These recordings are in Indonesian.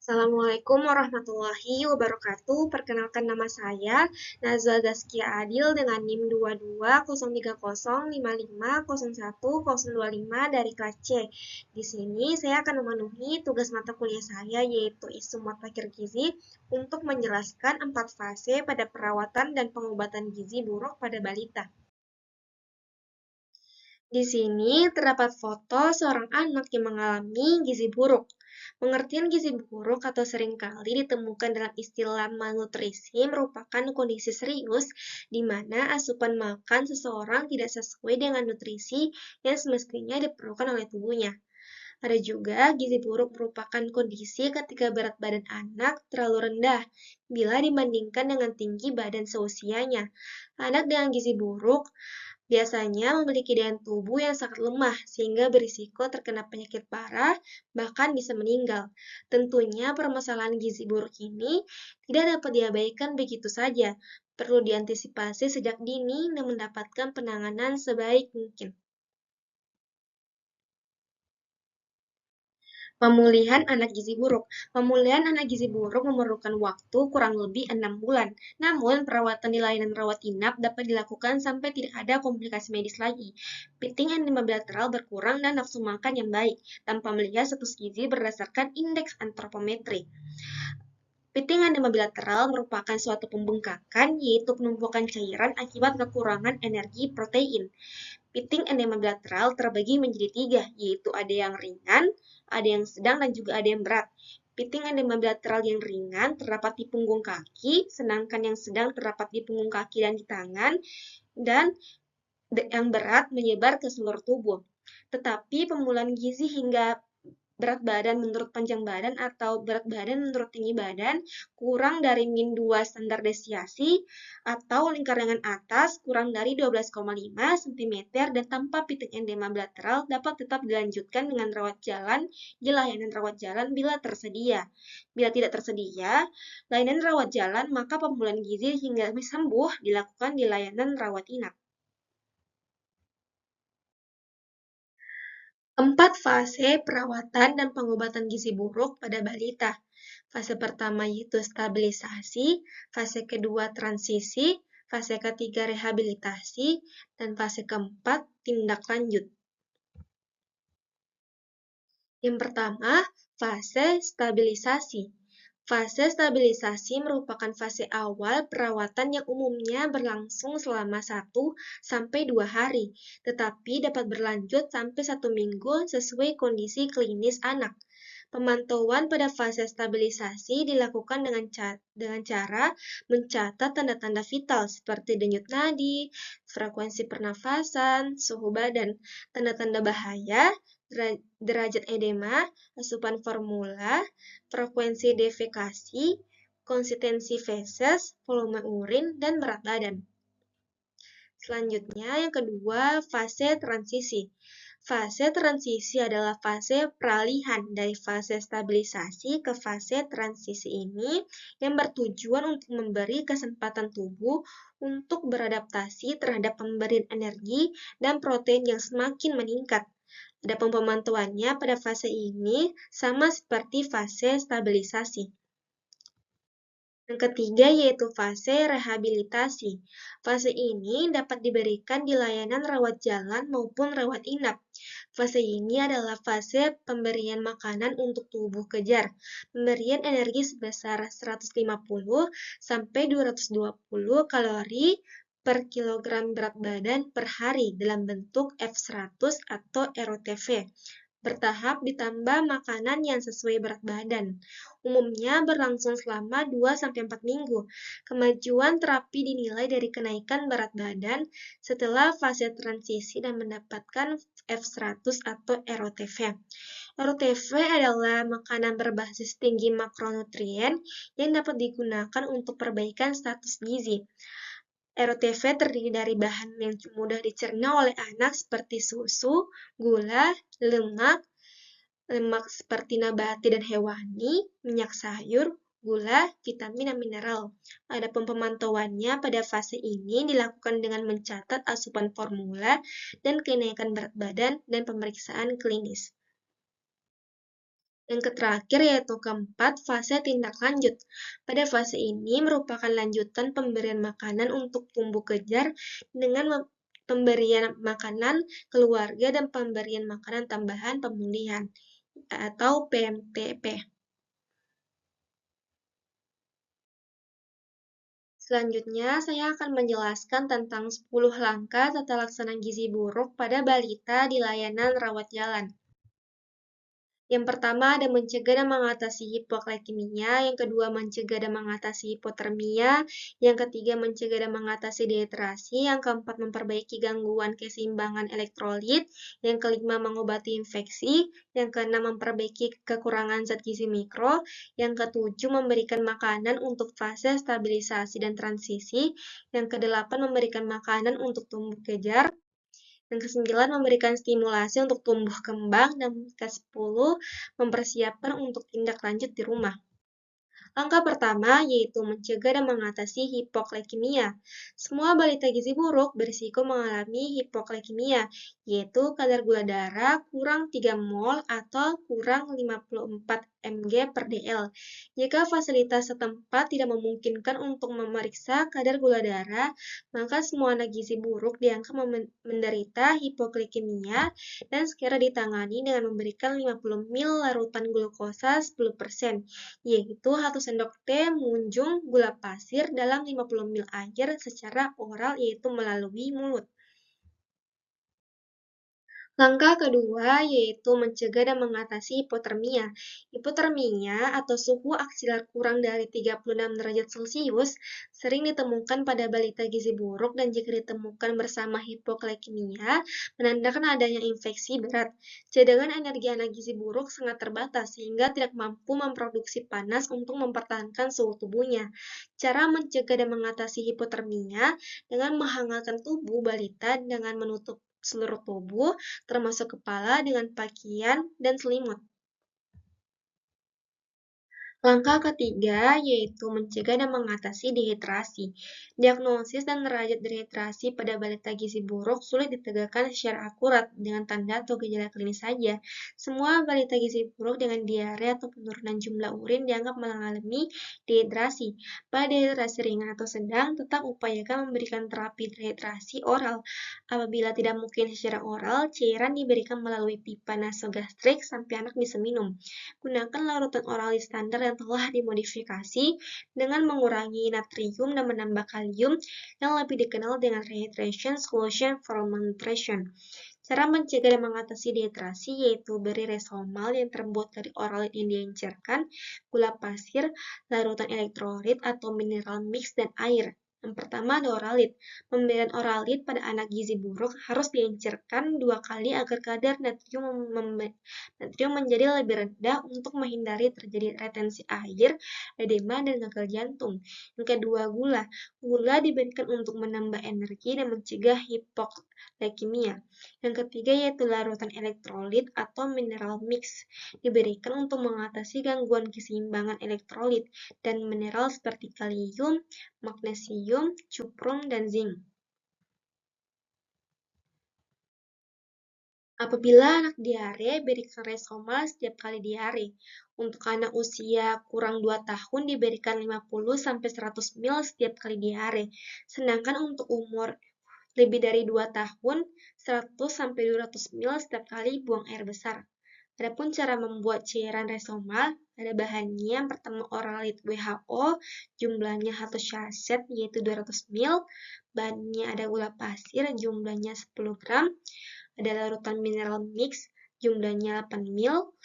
Assalamualaikum warahmatullahi wabarakatuh. Perkenalkan nama saya Nazwa Zaskia Adil dengan NIM 220305501025 dari kelas C. Di sini saya akan memenuhi tugas mata kuliah saya yaitu isu mutlakir gizi untuk menjelaskan 4 fase pada perawatan dan pengobatan gizi buruk pada balita. Di sini terdapat foto seorang anak yang mengalami gizi buruk. Pengertian gizi buruk atau seringkali ditemukan dalam istilah malnutrisi merupakan kondisi serius di mana asupan makan seseorang tidak sesuai dengan nutrisi yang semestinya diperlukan oleh tubuhnya. Ada juga gizi buruk merupakan kondisi ketika berat badan anak terlalu rendah bila dibandingkan dengan tinggi badan seusianya. Anak dengan gizi buruk biasanya memiliki daya tubuh yang sangat lemah sehingga berisiko terkena penyakit parah, bahkan bisa meninggal. Tentunya permasalahan gizi buruk ini tidak dapat diabaikan begitu saja. Perlu diantisipasi sejak dini dan mendapatkan penanganan sebaik mungkin. Pemulihan anak gizi buruk. Pemulihan anak gizi buruk memerlukan waktu kurang lebih 6 bulan. Namun, perawatan di layanan rawat inap dapat dilakukan sampai tidak ada komplikasi medis lagi. Piting enema bilateral berkurang dan nafsu makan yang baik, tanpa melihat status gizi berdasarkan indeks antropometri. Piting enema bilateral merupakan suatu pembengkakan, yaitu penumpukan cairan akibat kekurangan energi protein. Piting enema bilateral terbagi menjadi 3, yaitu ada yang ringan, ada yang sedang, dan juga ada yang berat. Piting enema bilateral yang ringan terdapat di punggung kaki, sedangkan yang sedang terdapat di punggung kaki dan di tangan, dan yang berat menyebar ke seluruh tubuh. Tetapi pemulihan gizi hingga berat badan menurut panjang badan atau berat badan menurut tinggi badan kurang dari min 2 standar deviasi atau lingkar lengan atas kurang dari 12,5 cm dan tanpa piting endema bilateral dapat tetap dilanjutkan dengan rawat jalan di layanan rawat jalan bila tersedia. Bila tidak tersedia layanan rawat jalan, maka pemulihan gizi hingga sembuh dilakukan di layanan rawat inap. 4 fase perawatan dan pengobatan gizi buruk pada balita. Fase pertama yaitu stabilisasi, fase kedua transisi, fase ketiga rehabilitasi, dan fase keempat tindak lanjut. Yang pertama, fase stabilisasi. Fase stabilisasi merupakan fase awal perawatan yang umumnya berlangsung selama 1-2 hari, tetapi dapat berlanjut sampai 1 minggu sesuai kondisi klinis anak. Pemantauan pada fase stabilisasi dilakukan dengan cara mencatat tanda-tanda vital seperti denyut nadi, frekuensi pernafasan, suhu badan, tanda-tanda bahaya, derajat edema, asupan formula, frekuensi defekasi, konsistensi feses, volume urin, dan berat badan. Selanjutnya, yang kedua, fase transisi. Fase transisi adalah fase peralihan dari fase stabilisasi ke fase transisi ini yang bertujuan untuk memberi kesempatan tubuh untuk beradaptasi terhadap pemberian energi dan protein yang semakin meningkat. Adapun pemantauannya pada fase ini sama seperti fase stabilisasi. Yang ketiga yaitu fase rehabilitasi. Fase ini dapat diberikan di layanan rawat jalan maupun rawat inap. Fase ini adalah fase pemberian makanan untuk tubuh kejar, pemberian energi sebesar 150-220 kalori per kilogram berat badan per hari dalam bentuk F100 atau ROTV. Bertahap ditambah makanan yang sesuai berat badan. Umumnya berlangsung selama 2-4 minggu. Kemajuan terapi dinilai dari kenaikan berat badan setelah fase transisi dan mendapatkan F100 atau ROTV. ROTV adalah makanan berbasis tinggi makronutrien yang dapat digunakan untuk perbaikan status gizi. ROTV terdiri dari bahan yang mudah dicerna oleh anak seperti susu, gula, lemak seperti nabati dan hewani, minyak sayur, gula, vitamin, dan mineral. Adapun pemantauannya pada fase ini dilakukan dengan mencatat asupan formula dan kenaikan berat badan dan pemeriksaan klinis. Yang terakhir yaitu keempat, fase tindak lanjut. Pada fase ini merupakan lanjutan pemberian makanan untuk tumbuh kejar dengan pemberian makanan keluarga dan pemberian makanan tambahan pemulihan atau PMTP. Selanjutnya, saya akan menjelaskan tentang 10 langkah tata laksana gizi buruk pada balita di layanan rawat jalan. Yang pertama ada mencegah dan mengatasi hipoglikemia, yang kedua mencegah dan mengatasi hipotermia, yang ketiga mencegah dan mengatasi dehidrasi, yang keempat memperbaiki gangguan keseimbangan elektrolit, yang kelima mengobati infeksi, yang keenam memperbaiki kekurangan zat gizi mikro, yang ketujuh memberikan makanan untuk fase stabilisasi dan transisi, yang kedelapan memberikan makanan untuk tumbuh kejar, yang kesembilan memberikan stimulasi untuk tumbuh kembang, dan ke-10 mempersiapkan untuk tindak lanjut di rumah. Langkah pertama yaitu mencegah dan mengatasi hipoglikemia. Semua balita gizi buruk berisiko mengalami hipoglikemia, yaitu kadar gula darah kurang 3 mol atau kurang 54 mg per dl. Jika fasilitas setempat tidak memungkinkan untuk memeriksa kadar gula darah, maka semua anak gizi buruk dianggap menderita hipoglikemia dan segera ditangani dengan memberikan 50 ml larutan glukosa 10%, yaitu 1 sendok teh mengunjung gula pasir dalam 50 ml air secara oral, yaitu melalui mulut. Langkah kedua yaitu mencegah dan mengatasi hipotermia. Hipotermia atau suhu aksilar kurang dari 36 derajat Celcius sering ditemukan pada balita gizi buruk, dan jika ditemukan bersama hipoglikemia menandakan adanya infeksi berat. Cadangan energi anak gizi buruk sangat terbatas sehingga tidak mampu memproduksi panas untuk mempertahankan suhu tubuhnya. Cara mencegah dan mengatasi hipotermia dengan menghangatkan tubuh balita dengan menutup seluruh tubuh, termasuk kepala, dengan pakaian dan selimut. Langkah ketiga yaitu mencegah dan mengatasi dehidrasi. Diagnosis dan derajat dehidrasi pada balita gizi buruk sulit ditegakkan secara akurat dengan tanda atau gejala klinis saja. Semua balita gizi buruk dengan diare atau penurunan jumlah urin dianggap mengalami dehidrasi. Pada dehidrasi ringan atau sedang, tetap upayakan memberikan terapi dehidrasi oral. Apabila tidak mungkin secara oral, cairan diberikan melalui pipa nasogastrik sampai anak bisa minum. Gunakan larutan oralis standar yang telah dimodifikasi dengan mengurangi natrium dan menambah kalium, yang lebih dikenal dengan rehydration solution for malnutrition. Cara mencegah dan mengatasi dehidrasi yaitu beri resomal yang terbuat dari oralit yang diencerkan, gula pasir, larutan elektrolit atau mineral mix, dan air. Yang pertama ada oralit. Pemberian oralit pada anak gizi buruk harus diencerkan 2 kali agar kadar natrium menjadi lebih rendah untuk menghindari terjadi retensi air, edema, dan gagal jantung. Yang kedua, gula. Gula diberikan untuk menambah energi dan mencegah hipoglikemia. Yang ketiga yaitu larutan elektrolit atau mineral mix. Diberikan untuk mengatasi gangguan keseimbangan elektrolit dan mineral seperti kalium, magnesium, cuprum, dan zinc. Apabila anak diare, berikan Resoma setiap kali diare. Untuk anak usia kurang 2 tahun diberikan 50-100 ml setiap kali diare. Sedangkan untuk umur lebih dari 2 tahun, 100-200 ml setiap kali buang air besar. Adapun cara membuat cairan Resoma, ada bahannya. Yang pertama oralit WHO, jumlahnya 1 sachet yaitu 200 ml. Bahannya ada gula pasir, jumlahnya 10 gram. Ada larutan mineral mix, jumlahnya 8 ml.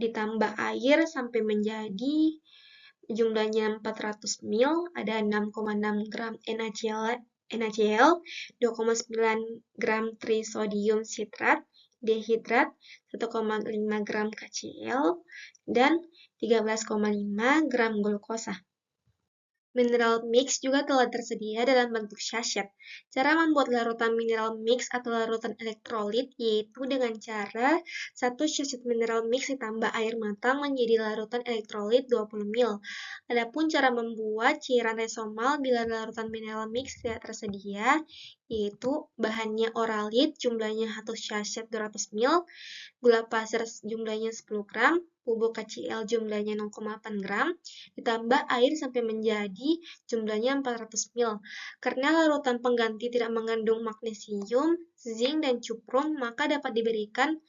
Ditambah air sampai menjadi jumlahnya 400 ml. Ada 6,6 gram NaCl, 2,9 gram trisodium sitrat, dehidrat, 1,5 gram KCl, dan 13,5 gram glukosa. Mineral mix juga telah tersedia dalam bentuk sachet. Cara membuat larutan mineral mix atau larutan elektrolit yaitu dengan cara 1 sachet mineral mix ditambah air matang menjadi larutan elektrolit 20 ml. Adapun cara membuat cairan resomal bila larutan mineral mix tidak tersedia, yaitu bahannya oralit jumlahnya 1 sachet 200 ml, gula pasir jumlahnya 10 gram, bubuk KCl jumlahnya 0,8 gram, ditambah air sampai menjadi jumlahnya 400 ml. Karena larutan pengganti tidak mengandung magnesium, zinc, dan cuprum, maka dapat diberikan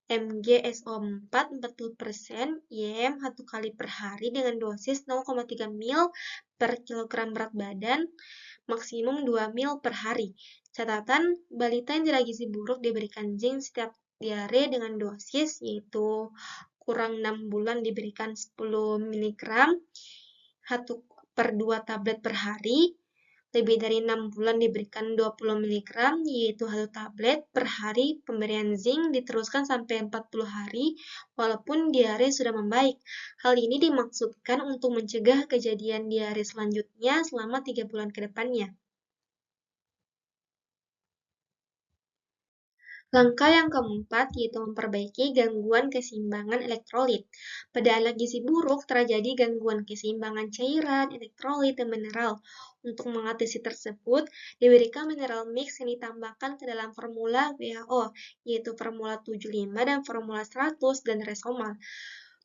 MgSO4 40% IM 1 kali per hari dengan dosis 0,3 ml per kilogram berat badan, maksimum 2 ml per hari. Catatan, balita yang tidak gizi buruk diberikan zinc setiap diare dengan dosis yaitu kurang 6 bulan diberikan 10 mg 1 per 2 tablet per hari, lebih dari 6 bulan diberikan 20 mg yaitu 1 tablet per hari. Pemberian zinc diteruskan sampai 40 hari walaupun diare sudah membaik. Hal ini dimaksudkan untuk mencegah kejadian diare selanjutnya selama 3 bulan ke depannya. Langkah yang keempat yaitu memperbaiki gangguan keseimbangan elektrolit. Pada anak gizi buruk terjadi gangguan keseimbangan cairan, elektrolit, dan mineral. Untuk mengatasi tersebut, diberikan mineral mix yang ditambahkan ke dalam formula WHO, yaitu formula 75 dan formula 100 dan Resomal.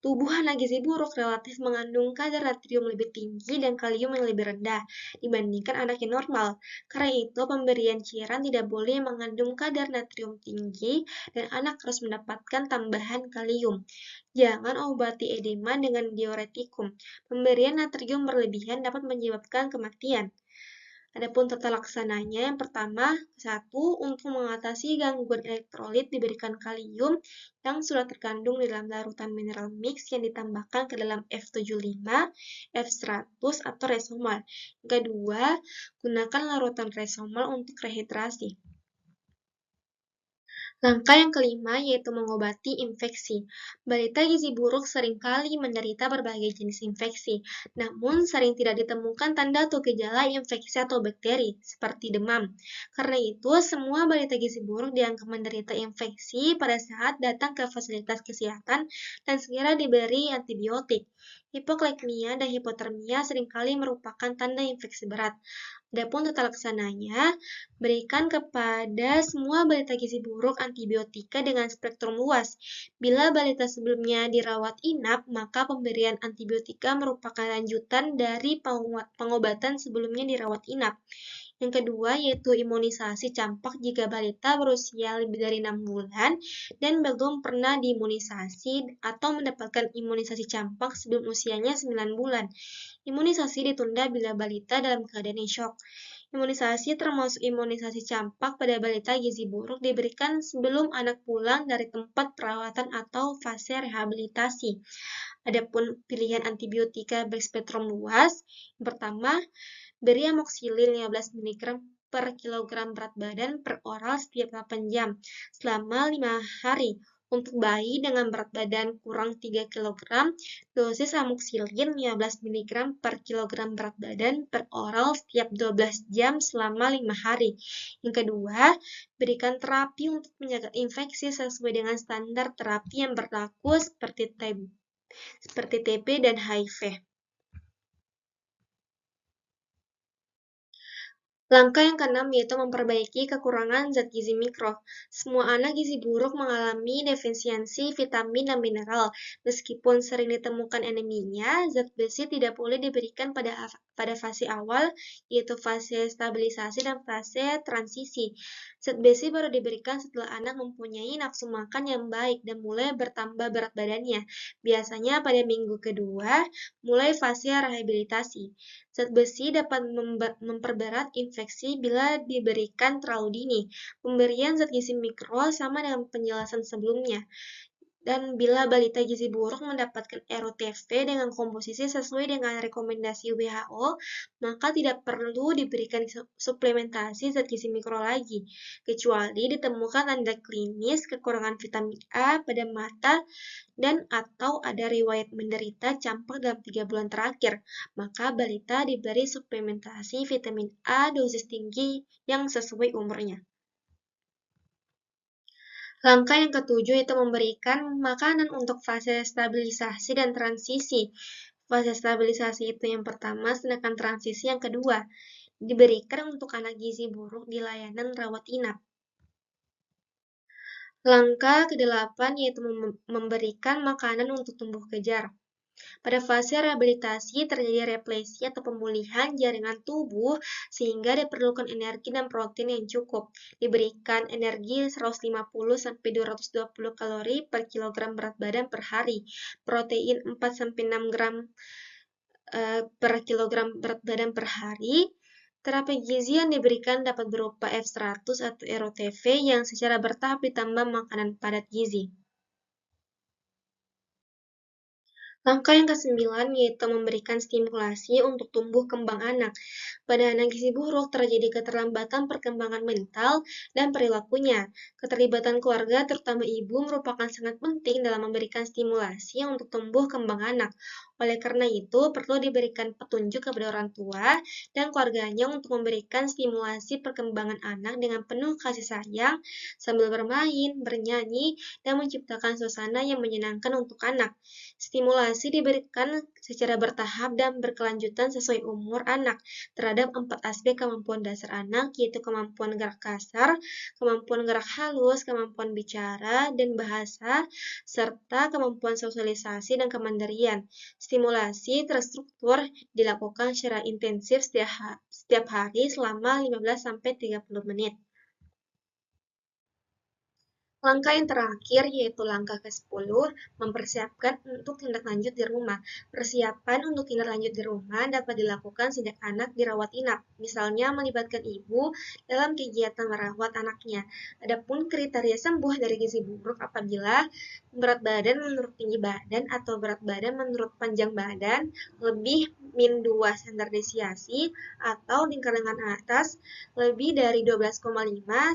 Tubuh anak gizi buruk relatif mengandung kadar natrium lebih tinggi dan kalium yang lebih rendah dibandingkan anak yang normal. Karena itu, pemberian cairan tidak boleh mengandung kadar natrium tinggi dan anak harus mendapatkan tambahan kalium. Jangan obati edema dengan diuretikum. Pemberian natrium berlebihan dapat menyebabkan kematian. Adapun tata laksananya, yang pertama, satu, untuk mengatasi gangguan elektrolit diberikan kalium yang sudah terkandung di dalam larutan mineral mix yang ditambahkan ke dalam F75, F100, atau Resomal. Yang kedua, gunakan larutan Resomal untuk rehidrasi. Langkah yang kelima yaitu mengobati infeksi. Balita gizi buruk seringkali menderita berbagai jenis infeksi, namun sering tidak ditemukan tanda atau gejala infeksi atau bakteri, seperti demam. Karena itu, semua balita gizi buruk dianggap menderita infeksi pada saat datang ke fasilitas kesehatan dan segera diberi antibiotik. Hipoglikemia dan hipotermia seringkali merupakan tanda infeksi berat. Adapun tata laksananya, berikan kepada semua balita gizi buruk antibiotika dengan spektrum luas. Bila balita sebelumnya dirawat inap, maka pemberian antibiotika merupakan lanjutan dari pengobatan sebelumnya dirawat inap. Yang kedua yaitu imunisasi campak jika balita berusia lebih dari 6 bulan dan belum pernah diimunisasi atau mendapatkan imunisasi campak sebelum usianya 9 bulan. Imunisasi ditunda bila balita dalam keadaan syok. Imunisasi termasuk imunisasi campak pada balita gizi buruk diberikan sebelum anak pulang dari tempat perawatan atau fase rehabilitasi. Adapun pilihan antibiotika berspektrum luas, yang pertama, beri amoxicillin 15 mg per kilogram berat badan per oral setiap 8 jam selama 5 hari. Untuk bayi dengan berat badan kurang 3 kg, dosis amoxicillin 15 mg per kilogram berat badan per oral setiap 12 jam selama 5 hari. Yang kedua, berikan terapi untuk menjaga infeksi sesuai dengan standar terapi yang berlaku seperti TB dan HIV. Langkah yang keenam yaitu memperbaiki kekurangan zat gizi mikro. Semua anak gizi buruk mengalami defisiensi vitamin dan mineral. Meskipun sering ditemukan aneminya, zat besi tidak boleh diberikan pada fase awal, yaitu fase stabilisasi dan fase transisi. Zat besi baru diberikan setelah anak mempunyai nafsu makan yang baik dan mulai bertambah berat badannya. Biasanya pada minggu kedua, mulai fase rehabilitasi. Zat besi dapat memperberat infeksi bila diberikan terlalu dini. Pemberian zat gizi mikro sama dengan penjelasan sebelumnya. Dan bila balita gizi buruk mendapatkan RUTV dengan komposisi sesuai dengan rekomendasi WHO, maka tidak perlu diberikan suplementasi zat gizi mikro lagi, kecuali ditemukan tanda klinis kekurangan vitamin A pada mata dan atau ada riwayat menderita campak dalam 3 bulan terakhir, maka balita diberi suplementasi vitamin A dosis tinggi yang sesuai umurnya. Langkah yang ketujuh itu memberikan makanan untuk fase stabilisasi dan transisi. Fase stabilisasi itu yang pertama, sedangkan transisi yang kedua. Diberikan untuk anak gizi buruk di layanan rawat inap. Langkah kedelapan yaitu memberikan makanan untuk tumbuh kejar. Pada fase rehabilitasi terjadi replesi atau pemulihan jaringan tubuh sehingga diperlukan energi dan protein yang cukup. Diberikan energi 150-220 kalori per kilogram berat badan per hari, protein 4-6 gram per kilogram berat badan per hari. Terapi gizi yang diberikan dapat berupa F100 atau ROTV yang secara bertahap ditambah makanan padat gizi. Langkah yang kesembilan yaitu memberikan stimulasi untuk tumbuh kembang anak. Pada anak gizi buruk terjadi keterlambatan perkembangan mental dan perilakunya. Keterlibatan keluarga, terutama ibu, merupakan sangat penting dalam memberikan stimulasi untuk tumbuh kembang anak. Oleh karena itu, perlu diberikan petunjuk kepada orang tua dan keluarganya untuk memberikan stimulasi perkembangan anak dengan penuh kasih sayang, sambil bermain, bernyanyi, dan menciptakan suasana yang menyenangkan untuk anak. Stimulasi diberikan secara bertahap dan berkelanjutan sesuai umur anak terhadap 4 aspek kemampuan dasar anak, yaitu kemampuan gerak kasar, kemampuan gerak halus, kemampuan bicara dan bahasa, serta kemampuan sosialisasi dan kemandirian. Stimulasi terstruktur dilakukan secara intensif setiap hari selama 15-30 menit. Langkah yang terakhir yaitu langkah ke-10, mempersiapkan untuk tindak lanjut di rumah. Persiapan untuk tindak lanjut di rumah dapat dilakukan sejak anak dirawat inap, misalnya melibatkan ibu dalam kegiatan merawat anaknya. Adapun kriteria sembuh dari gizi buruk apabila berat badan menurut tinggi badan atau berat badan menurut panjang badan lebih min 2 standar deviasi atau lingkar lengan atas lebih dari 12,5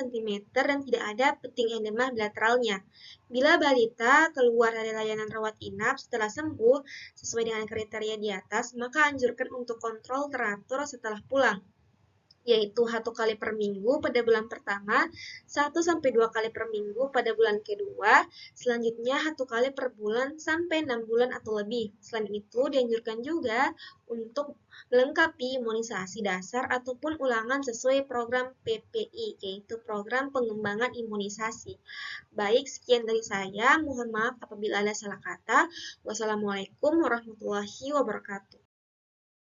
cm dan tidak ada peting edema bilateralnya. Bila balita keluar dari layanan rawat inap setelah sembuh sesuai dengan kriteria di atas, maka anjurkan untuk kontrol teratur setelah pulang, yaitu 1 kali per minggu pada bulan pertama, 1-2 kali per minggu pada bulan kedua, selanjutnya 1 kali per bulan sampai 6 bulan atau lebih. Selain itu, dianjurkan juga untuk melengkapi imunisasi dasar ataupun ulangan sesuai program PPI, yaitu program pengembangan imunisasi. Baik, sekian dari saya. Mohon maaf apabila ada salah kata. Wassalamualaikum warahmatullahi wabarakatuh.